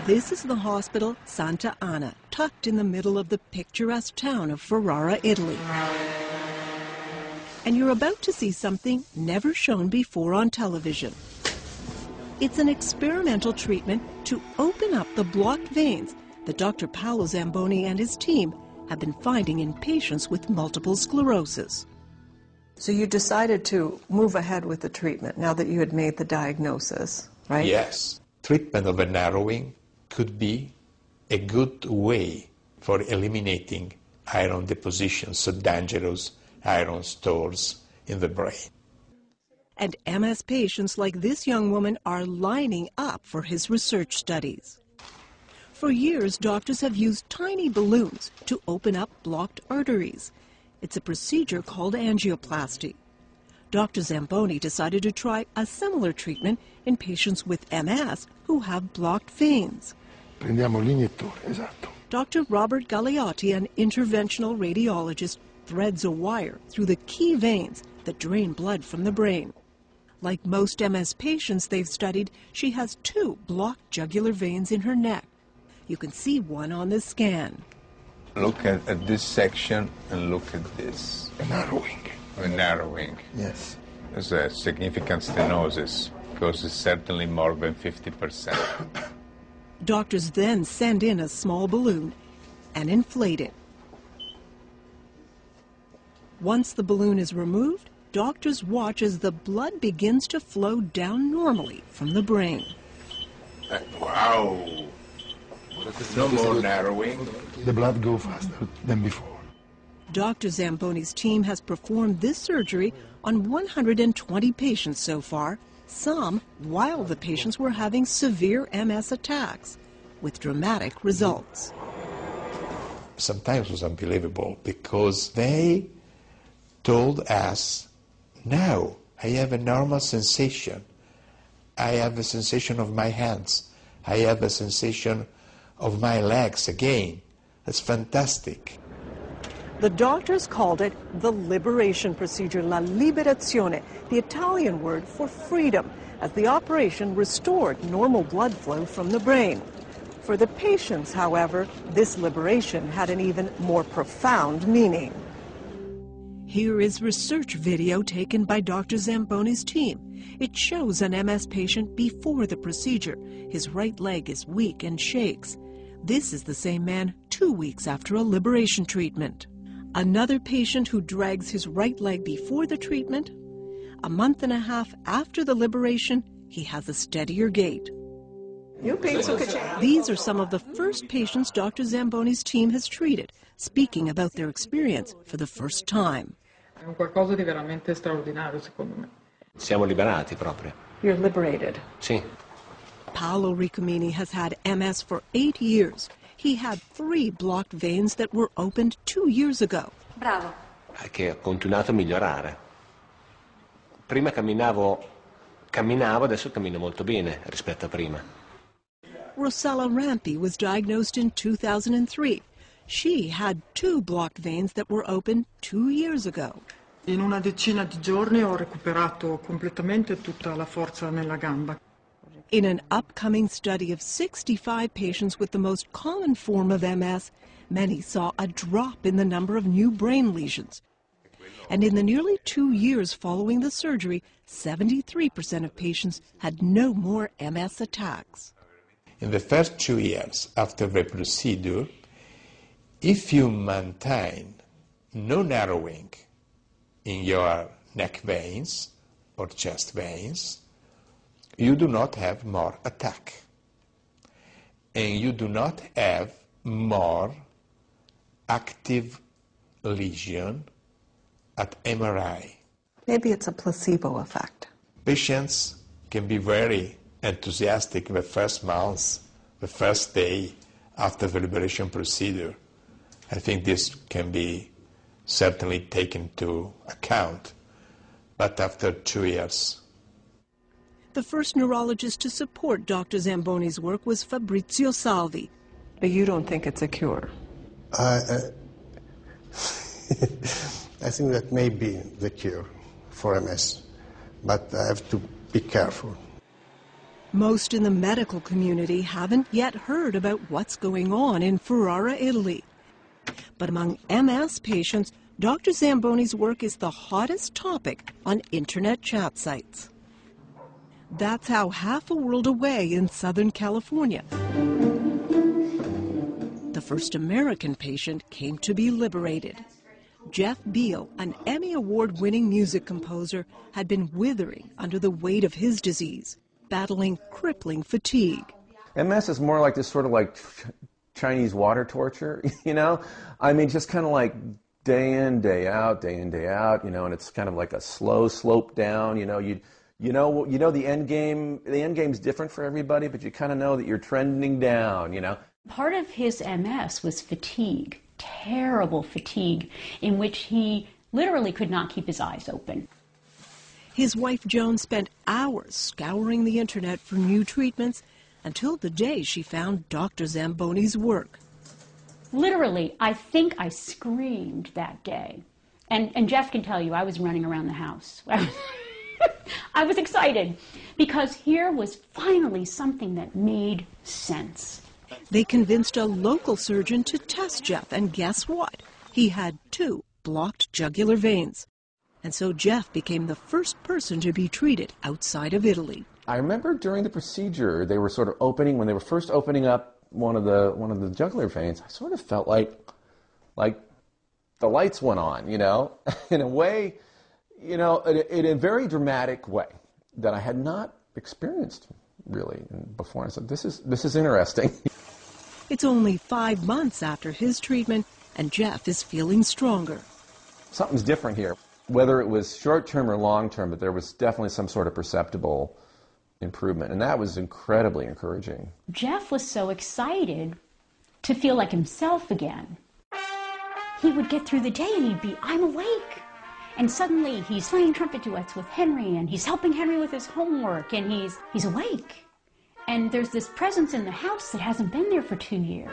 This is the hospital Santa Anna, tucked in the middle of the picturesque town of Ferrara, Italy. And you're about to see something never shown before on television. It's an experimental treatment to open up the blocked veins that Dr. Paolo Zamboni and his team have been finding in patients with multiple sclerosis. So you decided to move ahead with the treatment now that you had made the diagnosis, right? Yes. Treatment of a narrowing could be a good way for eliminating iron depositions, so dangerous iron stores in the brain. And MS patients like this young woman are lining up for his research studies. For years, doctors have used tiny balloons to open up blocked arteries. It's a procedure called angioplasty. Dr. Zamboni decided to try a similar treatment in patients with MS who have blocked veins. Prendiamo l'iniettore, esatto. Dr. Robert Galeotti, an interventional radiologist, threads a wire through the key veins that drain blood from the brain. Like most MS patients they've studied, she has 2 blocked jugular veins in her neck. You can see one on the scan. Look at this section and look at this. A narrowing. A narrowing. Yes. There's a significant stenosis, because it's certainly more than 50%. Doctors then send in a small balloon and inflate it. Once the balloon is removed, doctors watch as the blood begins to flow down normally from the brain. Wow! No more narrowing. The blood goes faster than before. Dr. Zamboni's team has performed this surgery on 120 patients so far, some while the patients were having severe MS attacks, with dramatic results. Sometimes it was unbelievable because they told us, now I have a normal sensation. I have a sensation of my hands. I have a sensation of my legs again. That's fantastic. The doctors called it the liberation procedure, la liberazione, the Italian word for freedom, as the operation restored normal blood flow from the brain. For the patients, however, this liberation had an even more profound meaning. Here is research video taken by Dr. Zamboni's team. It shows an MS patient before the procedure. His right leg is weak and shakes. This is the same man 2 weeks after a liberation treatment. Another patient who drags his right leg before the treatment. A month and a half after the liberation, he has a steadier gait. These are some of the first patients Dr. Zamboni's team has treated, speaking about their experience for the first time. È un qualcosa di veramente straordinario, secondo me. Siamo liberati proprio. You're liberated. Sì. Paolo Ricomini has had MS for 8 years. He had 3 blocked veins that were opened 2 years ago. Bravo. Che ha continuato a migliorare. Prima camminavo, adesso cammino molto bene rispetto a prima. Rossella Rampi was diagnosed in 2003. She had 2 blocked veins that were opened 2 years ago. In una decina di giorni ho recuperato completamente tutta la forza nella gamba. In an upcoming study of 65 patients with the most common form of MS, many saw a drop in the number of new brain lesions. And in the nearly 2 years following the surgery, 73% of patients had no more MS attacks. In the first 2 years after the procedure, if you maintain no narrowing in your neck veins or chest veins, you do not have more attack. And you do not have more active lesion at MRI. Maybe it's a placebo effect. Patients can be very enthusiastic the first months, the first day after the liberation procedure. I think this can be certainly taken into account. But after 2 years, the first neurologist to support Dr. Zamboni's work was Fabrizio Salvi. But you don't think it's a cure? I think that may be the cure for MS, but I have to be careful. Most in the medical community haven't yet heard about what's going on in Ferrara, Italy. But among MS patients, Dr. Zamboni's work is the hottest topic on internet chat sites. That's how half a world away in Southern California, the first American patient came to be liberated. Jeff Beal, an Emmy Award-winning music composer, had been withering under the weight of his disease, battling crippling fatigue. MS is more like this sort of like Chinese water torture, you know? I mean, just kind of like day in, day out, you know, and it's kind of like a slow slope down, you know, the end game's different for everybody, but you kind of know that you're trending down, you know? Part of his MS was fatigue, terrible fatigue, in which he literally could not keep his eyes open. His wife Joan spent hours scouring the internet for new treatments until the day she found Dr. Zamboni's work. Literally, I think I screamed that day. And Jeff can tell you, I was running around the house. I was excited because here was finally something that made sense. They convinced a local surgeon to test Jeff, and guess what? He had 2 blocked jugular veins. And so Jeff became the first person to be treated outside of Italy. I remember during the procedure, they were sort of opening, when they were first opening up one of the jugular veins, I sort of felt like the lights went on, you know, in a way, you know, in a very dramatic way that I had not experienced really before. I said, this is interesting. It's only 5 months after his treatment, and Jeff is feeling stronger. Something's different here. Whether it was short-term or long-term, but there was definitely some sort of perceptible improvement, and that was incredibly encouraging. Jeff was so excited to feel like himself again. He would get through the day and he'd be, I'm awake. And suddenly he's playing trumpet duets with Henry, and he's helping Henry with his homework, and he's awake. And there's this presence in the house that hasn't been there for 2 years.